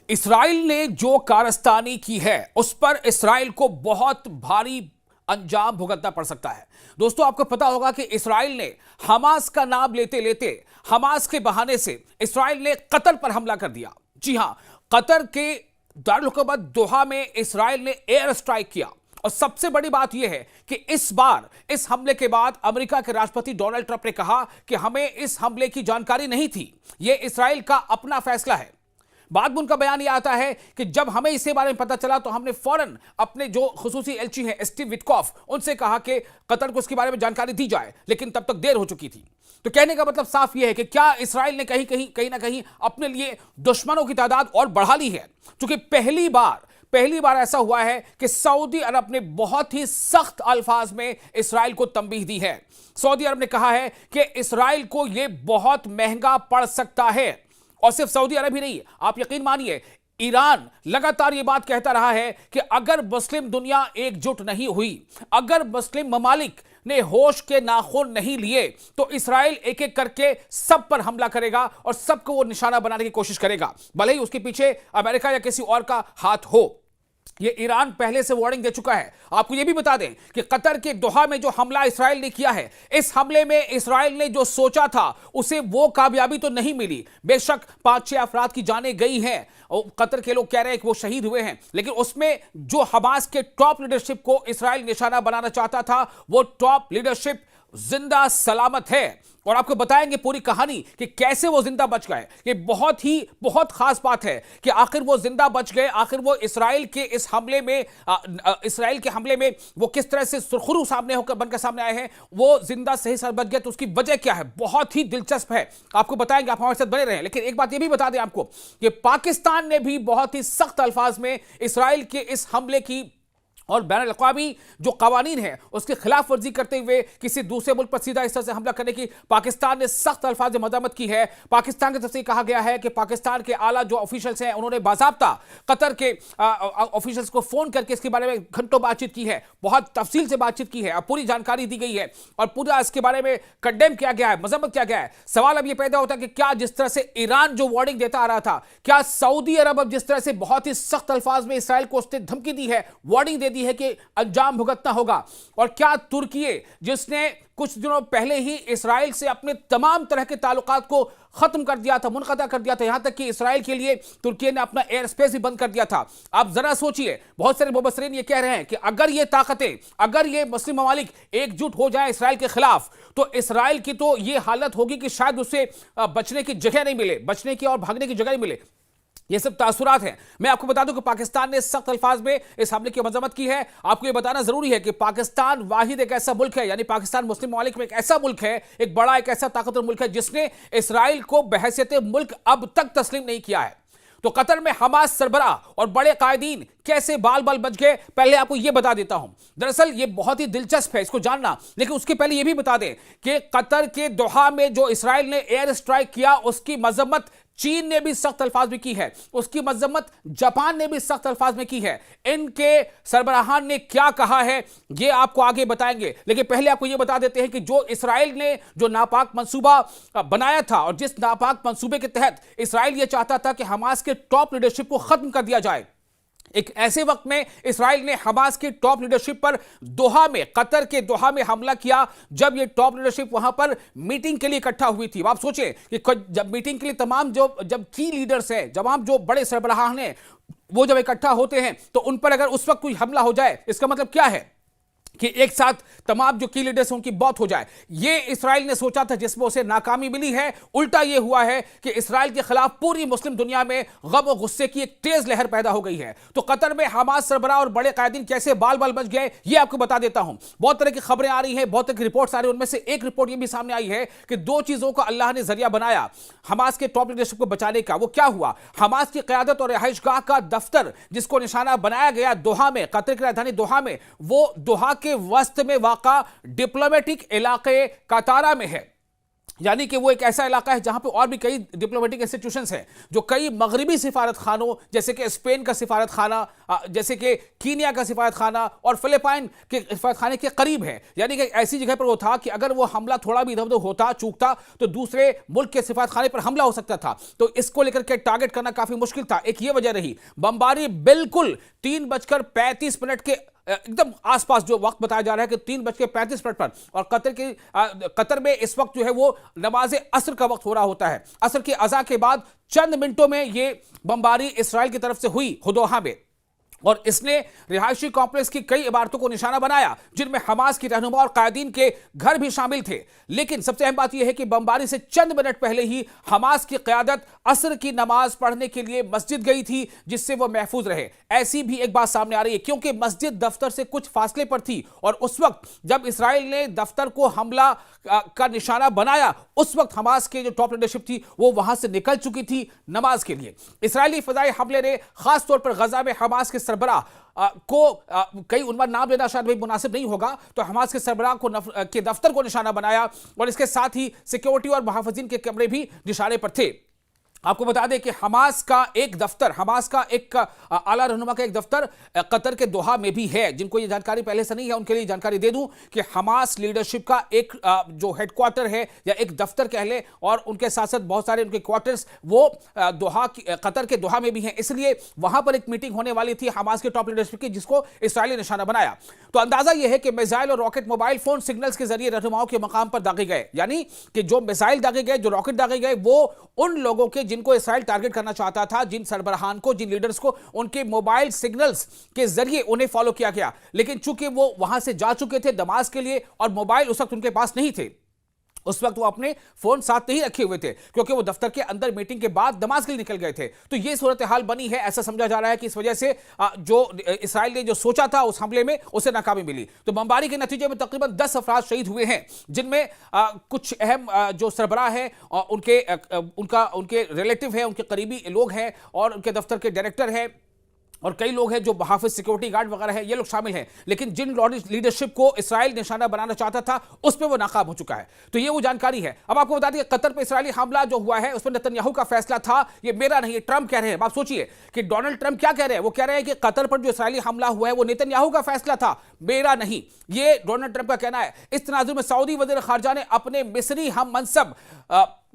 Israel ने जो कारस्तानी की है उस पर इसराइल को बहुत भारी अंजाम भुगतना पड़ सकता है। दोस्तों, आपको पता होगा कि इसराइल ने हमास का नाम लेते लेते हमास के बहाने से इसराइल ने कतर पर हमला कर दिया। जी हां, कतर के दारुल हुकूमत दोहा में इसराइल ने एयर स्ट्राइक किया। और सबसे बड़ी बात यह है कि इस बार इस हमले के बाद अमेरिका के राष्ट्रपति डोनाल्ड ट्रंप ने कहा कि हमें इस हमले की जानकारी नहीं थी, यह इसराइल का अपना फैसला है। बाद में उनका बयान यह आता है कि जब हमें इसके बारे में पता चला तो हमने फौरन अपने जो खुसूसी एलची हैं स्टीव विटकॉफ, उनसे कहा कि कतर को इसके बारे में जानकारी दी जाए, लेकिन तब तक देर हो चुकी थी। तो कहने का मतलब साफ यह है कि क्या इसराइल ने कहीं ना कहीं अपने लिए दुश्मनों की तादाद और बढ़ा ली है। क्योंकि पहली बार ऐसा हुआ है कि सऊदी अरब ने बहुत ही सख्त अल्फाज में इसराइल को तंबीह दी है। सऊदी अरब ने कहा है कि इसराइल को यह बहुत महंगा पड़ सकता है। और सिर्फ सऊदी अरब ही नहीं, आप यकीन मानिए ईरान लगातार यह बात कहता रहा है कि अगर मुस्लिम दुनिया एकजुट नहीं हुई, अगर मुस्लिम ममालिक ने होश के नाखून नहीं लिए, तो इसराइल एक एक करके सब पर हमला करेगा और सबको वो निशाना बनाने की कोशिश करेगा, भले ही उसके पीछे अमेरिका या किसी और का हाथ हो। ये ईरान पहले से वार्निंग दे चुका है। आपको यह भी बता दें कि कतर के दोहा में जो हमला इसराइल ने किया है, इस हमले में इसराइल ने जो सोचा था उसे वो कामयाबी तो नहीं मिली। बेशक 5-6 अफराद की जानें गई हैं और कतर के लोग कह रहे हैं कि वो शहीद हुए हैं, लेकिन उसमें जो हमास के टॉप लीडरशिप को इसराइल निशाना बनाना चाहता था, वो टॉप लीडरशिप जिंदा सलामत है। और आपको बताएंगे पूरी कहानी कि कैसे वो जिंदा बच गए। ये बहुत खास बात है कि आखिर वो जिंदा बच गए, आखिर वो इसराइल के इस हमले में इसराइल के हमले में वो किस तरह से सुरखरू सामने होकर बनकर सामने आए हैं, वो जिंदा सही सलामत बच गए। तो उसकी वजह क्या है, बहुत ही दिलचस्प है, आपको बताएंगे। आप हमारे साथ बने रहें। लेकिन एक बात ये भी बता दें आपको कि पाकिस्तान ने भी बहुत ही सख्त अल्फाज में इसराइल के इस हमले की और बैनुल-अक़वामी जो कवानीन है उसकी खिलाफ वर्जी करते हुए किसी दूसरे मुल्क पर सीधा इस तरह से हमला करने की पाकिस्तान ने सख्त अल्फाज में मज़म्मत की है। पाकिस्तान की तरफ से कहा गया है कि पाकिस्तान के आला जो ऑफिशियल्स हैं उन्होंने बाज़ाब्ता कतर के ऑफिशियल्स को फ़ोन करके इसके बारे में घंटों बातचीत की है, बहुत तफसील से बातचीत की है और पूरी जानकारी दी गई है और पूरा इसके बारे में कंडेम किया गया है, मज़म्मत किया गया है। सवाल अब यह पैदा होता है कि क्या जिस तरह से ईरान जो वार्निंग देता आ रहा था, क्या सऊदी अरब अब जिस तरह से बहुत ही सख्त अल्फाज में इसराइल को उसने धमकी दी है, वार्निंग दे दी है कि अंजाम भुगतना होगा। और क्या तुर्की जिसने कुछ दिनों पहले ही इसराइल से अपने तमाम तरह के ताल्लुकात को खत्म कर दिया था, मुनक़ता कर दिया था, यहां तक कि इसराइल के लिए तुर्की ने अपना एयर स्पेस भी बंद कर दिया था। आप जरा सोचिए, बहुत सारे मुबस्सिरीन ये कह रहे हैं कि अगर ये ताकतें, अगर ये मुस्लिम ममालिक एकजुट हो जाए इसराइल के खिलाफ, तो इसराइल की तो ये हालत होगी कि शायद उसे बचने की जगह नहीं मिले, बचने की और भागने की जगह नहीं मिले। ये सब तासुरात हैं। मैं आपको बता दूं कि पाकिस्तान ने सख्त अल्फाज में इस हमले की मजम्मत की है। आपको ये बताना जरूरी है कि पाकिस्तान वाहिद एक ऐसा मुल्क है, यानी पाकिस्तान मुस्लिम ममालिक में एक ऐसा मुल्क है, एक बड़ा एक ऐसा ताकतवर मुल्क है जिसने इसराइल को बहैसियत मुल्क अब तक तस्लीम नहीं किया है। तो कतर में हमास सरबरा और बड़े कायदीन कैसे बाल बाल बच गए, पहले आपको यह बता देता हूं। दरअसल यह बहुत ही दिलचस्प है इसको जानना, लेकिन उसके पहले यह भी बता दें कि कतर के दोहा में जो इसराइल ने एयर स्ट्राइक किया उसकी मजम्मत चीन ने भी सख्त अल्फाज में की है, उसकी मजम्मत जापान ने भी सख्त अल्फाज में की है। इनके सरबराहान ने क्या कहा है ये आपको आगे बताएंगे, लेकिन पहले आपको यह बता देते हैं कि जो इसराइल ने जो नापाक मंसूबा बनाया था और जिस नापाक मंसूबे के तहत इसराइल यह चाहता था कि हमास के टॉप लीडरशिप को खत्म कर दिया जाए, एक ऐसे वक्त में इसराइल ने हमास की टॉप लीडरशिप पर दोहा में, कतर के दोहा में हमला किया, जब ये टॉप लीडरशिप वहां पर मीटिंग के लिए इकट्ठा हुई थी। आप सोचें कि जब मीटिंग के लिए तमाम जब की लीडर्स हैं, तमाम जो बड़े सरबराहान हैं, वो जब इकट्ठा होते हैं तो उन पर अगर उस वक्त कोई हमला हो जाए, इसका मतलब क्या है कि एक साथ तमाम जो की लीडर्स उनकी मौत हो जाए। ये इसराइल ने सोचा था, जिसमें उसे नाकामी मिली है। उल्टा ये हुआ है कि इसराइल के खिलाफ पूरी मुस्लिम दुनिया में गम और गुस्से की एक तेज लहर पैदा हो गई है। तो कतर में हमास सरबराह और बड़े कायदीन कैसे बाल बाल बच गए, ये आपको बता देता हूं। बहुत तरह की खबरें आ रही हैं, बहुत तरह की रिपोर्ट्स आ रही हैं। उनमें से एक रिपोर्ट ये भी सामने आई है कि 2 चीजों का अल्लाह ने जरिया बनाया हमास के टॉप लीडरशिप को बचाने का। वो क्या हुआ, हमास की क़यादत और रिहाइशगाह का दफ्तर जिसको निशाना बनाया गया दोहा में, कतर की राजधानी दोहा में, वो दोहा के वस्त में वाक़ा डिप्लोमेटिक इलाके कतारा में है। यानी कि वो एक ऐसा इलाका है जहां पे और भी कई डिप्लोमेटिक इंस्टीट्यूशंस हैं, जो कई मगरबी सिफारत खानों जैसे कि स्पेन का सिफारत खाना, जैसे कि कीनिया का सिफारत खाना और फिलिपाइन के सिफारत खाने के करीब है। यानी कि ऐसी जगह पर वो था कि अगर वो हमला थोड़ा भी इधर उधर होता चूकता तो दूसरे मुल्क के सिफारत खाने पर हमला हो सकता था। तो इसको लेकर के टारगेट करना काफी मुश्किल था। एक ये वजह रही। बमबारी बिल्कुल 3:35 के एकदम आसपास जो वक्त बताया जा रहा है कि 3:35 पर, और कतर में इस वक्त जो है वो नमाज असर का वक्त हो रहा होता है। असर की अज़ा के बाद चंद मिनटों में ये बमबारी इसराइल की तरफ से हुई हुदोहा में, और इसने रिहायशी कॉम्प्लेक्स की कई इमारतों को निशाना बनाया जिनमें हमास की रहनुमा और कायदीन के घर भी शामिल थे। लेकिन सबसे अहम बात यह है कि बमबारी से चंद मिनट पहले ही हमास की क़यादत असर की नमाज पढ़ने के लिए मस्जिद गई थी, जिससे वो महफूज रहे। ऐसी भी एक बात सामने आ रही है क्योंकि मस्जिद दफ्तर से कुछ फासले पर थी, और उस वक्त जब इसराइल ने दफ्तर को हमला का निशाना बनाया, उस वक्त हमास के जो टॉप लीडरशिप थी वो वहां से निकल चुकी थी नमाज के लिए। इसराइली फजाई हमले ने खासतौर पर गजा में हमास के सरबराह को कई उनका नाम लेना शायद भी मुनासिब नहीं होगा, तो हमास के सरबराह को के दफ्तर को निशाना बनाया, और इसके साथ ही सिक्योरिटी और मुहाफिजीन के कमरे भी निशाने पर थे। आपको बता दें कि हमास का एक आला रहनुमा का एक दफ्तर कतर के दोहा में भी है। जिनको ये जानकारी पहले से नहीं है उनके लिए जानकारी दे दूं कि हमास लीडरशिप का एक जो हेडक्वार्टर है या एक दफ्तर कह ले, और उनके साथ साथ बहुत सारे उनके क्वार्टर्स वो कतर के दोहा में भी हैं। इसलिए वहां पर एक मीटिंग होने वाली थी हमास के टॉप लीडरशिप की, जिसको इसराइल ने निशाना बनाया। तो अंदाजा यह है कि मिसाइल और रॉकेट मोबाइल फोन सिग्नल्स के जरिए रहनुमाओं के मकाम पर दागे गए। यानी कि जो मिसाइल दागे गए, जो रॉकेट दागे गए, वो उन लोगों के जिनको इसराइल टारगेट करना चाहता था, जिन सरबराहान को, जिन लीडर्स को, उनके मोबाइल सिग्नल्स के जरिए उन्हें फॉलो किया गया। लेकिन चूंकि वो वहां से जा चुके थे दमाश्क के लिए और मोबाइल उस वक्त उनके पास नहीं थे, उस वक्त वो अपने फोन साथ नहीं रखे हुए थे क्योंकि वो दफ्तर के अंदर मीटिंग के बाद दमाश्क के लिए निकल गए थे। तो ये सूरत हाल बनी है। ऐसा समझा जा रहा है कि इस वजह से जो इसराइल ने जो सोचा था उस हमले में उसे नाकामी मिली। तो बमबारी के नतीजे में तकरीबन 10 अफराद शहीद हुए हैं, जिनमें कुछ अहम जो सरबराह है उनके रिलेटिव है, उनके करीबी लोग हैं, और उनके दफ्तर के डायरेक्टर हैं, और कई लोग हैं जो हाफिज सिक्योरिटी गार्ड वगैरह है, ये लोग शामिल हैं। लेकिन जिन लीडरशिप को इसराइल निशाना बनाना चाहता था उस पर वो नाकाम हो चुका है। तो ये वो जानकारी है। अब आपको बता दें कि कतर पे इसराइली हमला जो हुआ है उसमें नेतन्याहू का फैसला था, ये मेरा नहीं, ये ट्रंप कह रहे हैं। आप सोचिए कि डोनाल्ड ट्रंप क्या कह रहे हैं। वो कह रहे हैं कि कतर पर जो इसराइली हमला हुआ है वो नेतन्याहू का फैसला था, मेरा नहीं। ये डोनाल्ड ट्रंप का कहना है। इस तनाजुर में सऊदी वज़ीर खारजा ने अपने मिस्री हम मनसब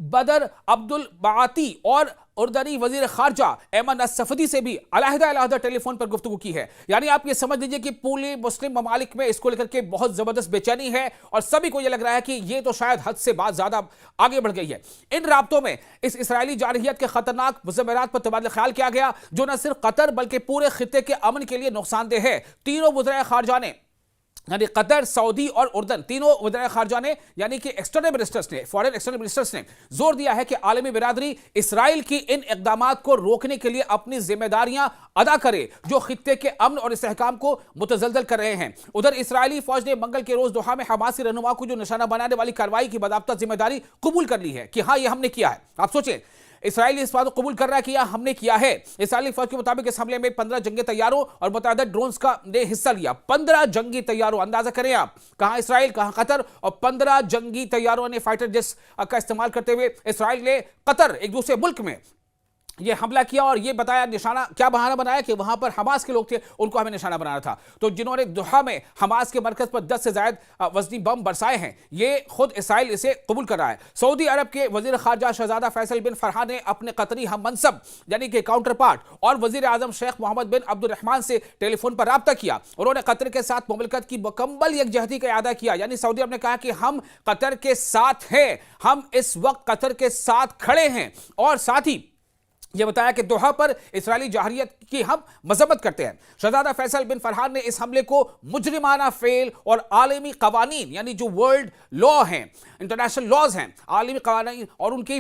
बदर अब्दुल बाती और उर्दनी वजीर खारजा ऐमन अस-सफदी से भी अलहदा टेलीफोन पर गुफ्तगू की है। यानी आप ये समझ लीजिए कि पूरे मुस्लिम ममालिक में इसको लेकर के बहुत जबरदस्त बेचैनी है, और सभी को ये लग रहा है कि ये तो शायद हद से बात ज्यादा आगे बढ़ गई है। इन राब्तों में इस इसराइली जारहियत के खतरनाक मुज़म्मरात पर तबादला ख्याल किया गया, जो न सिर्फ कतर बल्कि पूरे खित्ते के अमन के लिए नुकसानदेह है। तीनों वज़ीर खारजा ने, यानी कतर, सऊदी और उर्दन, तीनों वज़ीर खारजा ने, यानी कि एक्सटर्नल मिनिस्टर्स ने, फॉरेन एक्सटर्नल मिनिस्टर्स ने जोर दिया है कि आलमी बिरादरी इसराइल की इन इक़दामात को रोकने के लिए अपनी जिम्मेदारियां अदा करे जो खित्ते के अमन और इस्तेहकाम को मुतज़लज़ल कर रहे हैं। उधर इसराइली फौज ने मंगल के रोज दोहा में हमासी रहनुमा को जो निशाना बनाने वाली कार्रवाई की बाज़ाब्ता जिम्मेदारी कबूल कर ली है कि हाँ, ये हमने किया है। आप सोचें, इसराइली इस बात को कबूल कर रहा है कि यह हमने किया है। इसराइली फौज के मुताबिक इस हमले में 15 जंगी तैयारों और मुतअद्दिद ड्रोन्स का ने हिस्सा लिया। 15 जंगी तैयारों, अंदाजा करें आप, कहां इसराइल कहां कतर, और 15 जंगी तैयारों ने फाइटर जेट्स का इस्तेमाल करते हुए इसराइल ने कतर, एक दूसरे मुल्क में ये हमला किया, और ये बताया, निशाना क्या बहाना बनाया कि वहां पर हमास के लोग थे, उनको हमें निशाना बनाना था। तो जिन्होंने दोहा में हमास के मरकज पर 10 से ज्यादा वजनी बम बरसाए हैं, ये खुद इसराइल इसे कबूल कर रहा है। सऊदी अरब के वजीर खारजा शहजादा फैसल बिन फरहान ने अपने कतरी हम मनसब यानी कि काउंटर पार्ट और वजीर आजम शेख मोहम्मद बिन अब्दुर्रहमान से टेलीफोन पर राब्ता किया। उन्होंने कतर के साथ मुमलिकत की मुकम्मल यकजहती का इआदा किया। यानी सऊदी अरब ने कहा कि हम कतर के साथ हैं, हम इस वक्त कतर के साथ खड़े हैं, और साथ ही यह बताया कि दोहा पर इसराइली जाहरियत की हम मजम्मत करते हैं। शहजादा फैसल बिन फरहान ने इस हमले को मुजरिमाना फेल और आलमी कवानीन, यानी जो वर्ल्ड लॉ हैं, इंटरनेशनल लॉज हैं, आलमी कवानीन और उनकी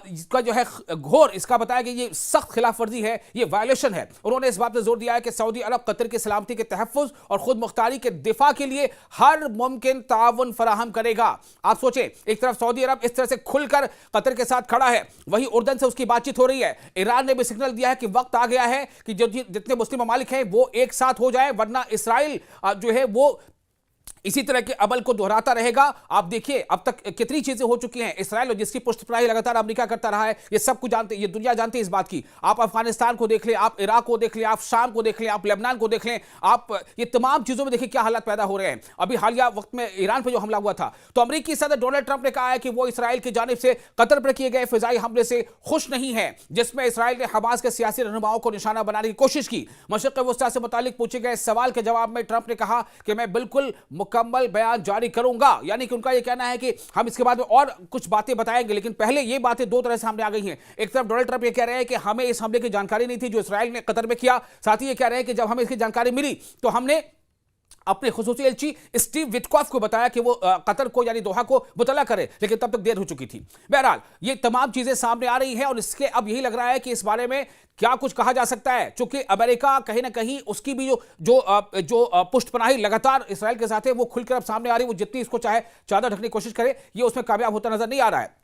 इसका जो है घोर, इसका बताया कि ये सख्त खिलाफ वर्जी है, ये वायलेशन है। उन्होंने इस बात पर जोर दिया है कि सऊदी अरब कतर की सलामती के तहफ़्फ़ुज़ और खुद मुख्तारी के दिफा के लिए हर मुमकिन ताउन फराहम करेगा। आप सोचें, एक तरफ सऊदी अरब इस तरह से खुलकर कतर के साथ खड़ा है, वहीं उर्दन से उसकी बातचीत हो रही है। ईरान ने भी सिग्नल दिया है कि वक्त आ गया है कि जो जितने मुस्लिम ममालिक हैं वो एक साथ हो जाए, वरना इसराइल जो है वो इसी तरह के अमल को दोहराता रहेगा। आप देखिए अब तक कितनी चीजें हो चुकी हैं। इसराइल और जिसकी पुष्टप्राही लगातार अमेरिका करता रहा है, ये सब कुछ जानते, ये दुनिया जानती है इस बात की। आप अफगानिस्तान को देख लें, आप इराक को देख लें, आप शाम को देख लें, आप लेबनान को देख लें, आप ये तमाम चीजों में देखिए क्या हालात पैदा हो रहे हैं। अभी हालिया वक्त में ईरान पर जो हमला हुआ था, तो अमेरिकी सदर डोनाल्ड ट्रंप ने कहा है कि वो इसराइल की जानिब से कतर पर किए गए फिजाई हमले से खुश नहीं है, जिसमें इसराइल ने हमास के सियासी रहनुमाओं को निशाना बनाने की कोशिश की। मशरिक़ वस्ता से मुतालिक पूछे गए सवाल के जवाब में ट्रंप ने कहा कि मैं बिल्कुल मुकम्मल बयान जारी करूंगा। यानी कि उनका यह कहना है कि हम इसके बाद में और कुछ बातें बताएंगे, लेकिन पहले ये बातें दो तरह से सामने आ गई हैं। एक तरफ डोनाल्ड ट्रंप ये कह रहे हैं कि हमें इस हमले की जानकारी नहीं थी जो इसराइल ने कतर में किया। साथ ही ये कह रहे हैं कि जब हमें इसकी जानकारी मिली तो हमने अपने खुसूसी एलची स्टीव विटकॉफ को बताया कि वो कतर को यानी दोहा को मुतला करे, लेकिन तब तक देर हो चुकी थी। बहरहाल ये तमाम चीजें सामने आ रही हैं और इसके अब यही लग रहा है कि इस बारे में क्या कुछ कहा जा सकता है, क्योंकि अमेरिका कहीं ना कहीं उसकी भी जो पुष्टपनाही लगातार इसराइल के साथ है वो खुलकर अब सामने आ रही है। वो जितनी इसको चाहे चादर ढकने की कोशिश करे, ये उसमें कामयाब होता नजर नहीं आ रहा है।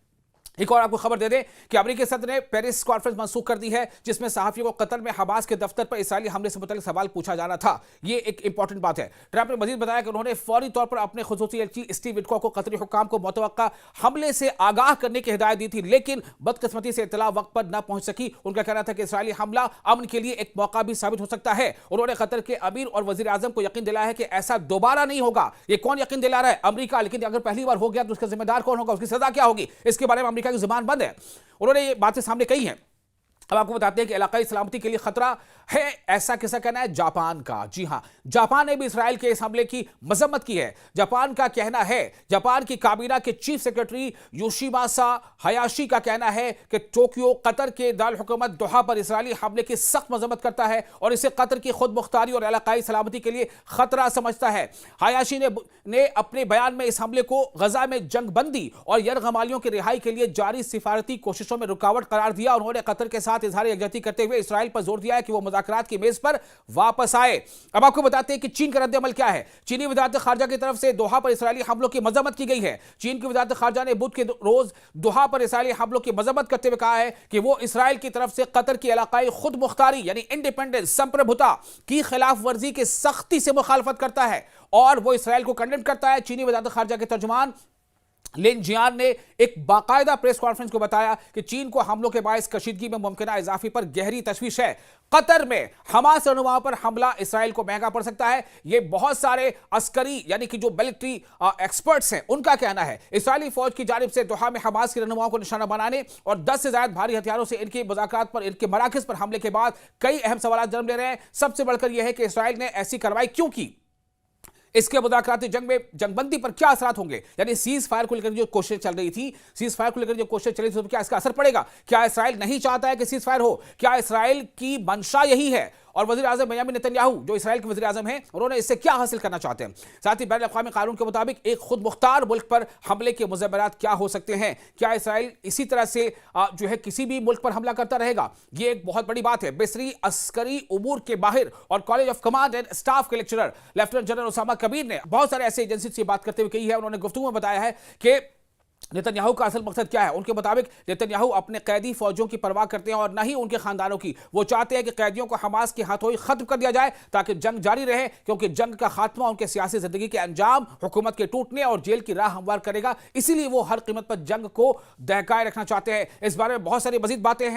एक और आपको खबर दे दें कि अमेरिकी सदर ने पेरिस कॉन्फ्रेंस मंसूख कर दी है, जिसमें सहाफियों को कतर में हमास के दफ्तर पर इसराइली हमले से मुताल्लिक सवाल पूछा जाना था। ये एक इंपॉर्टेंट बात है। ट्रंप ने मजीद बताया कि उन्होंने फौरी तौर पर अपने खुसूसी एलची स्टीव विटकॉफ को कतरी हुकाम को मुतवक्का हमले से आगाह करने की हिदायत दी थी, लेकिन बदकिस्मती से इत्तला वक्त पर न पहुंच सकी। उनका कहना था कि इसराइली हमला अमन के लिए एक मौका भी साबित हो सकता है। उन्होंने कतर के अमीर और वजीर आजम को यकीन दिलाया है कि ऐसा दोबारा नहीं होगा। ये कौन यकीन दिला रहा है? अमेरिका। लेकिन अगर पहली बार हो गया तो उसका जिम्मेदार कौन होगा, उसकी सजा क्या होगी, इसके बारे में अमेरिका की जुबान बंद है। उन्होंने ये बातें सामने कही हैं। अब आपको बताते हैं कि इलाकाई सलामती के लिए खतरा है, ऐसा किसका कहना है? जापान का। जी हां, जापान ने भी इसराइल के इस हमले की मजम्मत की है। जापान का कहना है, जापान की काबीना के चीफ सेक्रेटरी योशिमासा हयाशी का कहना है कि टोक्यो कतर के दारुल हुकूमत दोहा पर इसराइली हमले की सख्त मजम्मत करता है और इसे कतर की खुद मुख्तारी और इलाकाई सलामती के लिए खतरा समझता है। हयाशी ने अपने बयान में इस हमले को गजा में जंगबंदी और यरगमालियों की रिहाई के लिए जारी सिफारती कोशिशों में रुकावट करार दिया। उन्होंने कतर के साथ इजहार यकजहती करते हुए इसराइल पर जोर दिया है कि वो मुज़ाकरात की मेज पर वापस आए। अब आपको बताते हैं कि चीन का रद्द अमल क्या है। चीनी वज़ारत खारजा की तरफ से दोहा पर इसराइली हमलों की मजम्मत की गई है। चीन की वज़ारत खारजा ने बुध के रोज दोहा पर इसराइली हमलों की मजम्मत करते हुए कहा है कि वो इसराइल की तरफ से कतर की इलाकाई खुद मुख्तारी यानी इंडिपेंडेंस संप्रभुता की खिलाफ वर्जी की सख्ती से मुखालफत करता है और वो इसराइल को कंडेम करता है। चीनी वज़ारत खारजा के तर्जुमान लिन जियान ने एक बाकायदा प्रेस कॉन्फ्रेंस को बताया कि चीन को हमलों के बायस कशीदगी में मुमकिना इजाफे पर गहरी तशवीश है। कतर में हमास रहनुमाओं पर हमला इसराइल को महंगा पड़ सकता है। ये बहुत सारे अस्करी यानी कि जो मिलिट्री एक्सपर्ट्स हैं उनका कहना है। इसराइली फौज की जानिब से दोहा में हमास के रहनुमाओं को निशाना बनाने और 10 से ज्यादा भारी हथियारों से इनके मुज़ाकरात पर, इनके मराकज़ पर हमले के बाद कई अहम सवाल जन्म ले रहे हैं। सबसे बढ़कर यह है कि इसराइल ने ऐसी कार्रवाई क्यों की, इसके मुज़ाकराती जंग में जंगबंदी पर क्या असरात होंगे। यानी सीज फायर को लेकर जो कोशिश चल रही थी, सीज फायर को लेकर जो कोशिश चली थी, तो क्या इसका असर पड़ेगा? क्या इसराइल नहीं चाहता है कि सीज फायर हो? क्या इसराइल की मंशा यही है? और वज़ीर आज़म बेंयामिन नेतन्याहू जो इसराइल के वज़ीर आज़म हैं, उन्होंने इससे क्या हासिल करना चाहते हैं? साथ ही बैनुल-अक़वामी कानून के मुताबिक एक खुद मुख्तार मुल्क पर हमले के मुज़म्मरात क्या हो सकते हैं? क्या इसराइल इसी तरह से जो है किसी भी मुल्क पर हमला करता रहेगा? ये एक बहुत बड़ी बात है। बिसरी अस्करी उमूर के माहिर और college of command and staff के lecturer lieutenant general Usama Kabir ने बहुत सारे ऐसे एजेंसी से बात करते हुए कही है। उन्होंने गुफ्तगू में बताया है कि नेतन्याहू का असल मकसद क्या है। उनके मुताबिक नेतन्याहू अपने कैदी फौजियों की परवाह करते हैं और न ही उनके खानदानों की। वो चाहते हैं कि कैदियों को हमास के हाथों ही खत्म कर दिया जाए ताकि जंग जारी रहे, क्योंकि जंग का खात्मा उनके सियासी जिंदगी के अंजाम, हुकूमत के टूटने और जेल की राह हमवार करेगा। इसीलिए वो हर कीमत पर जंग को दहकाए रखना चाहते हैं। इस बारे में बहुत सारी मजीद बातें हैं।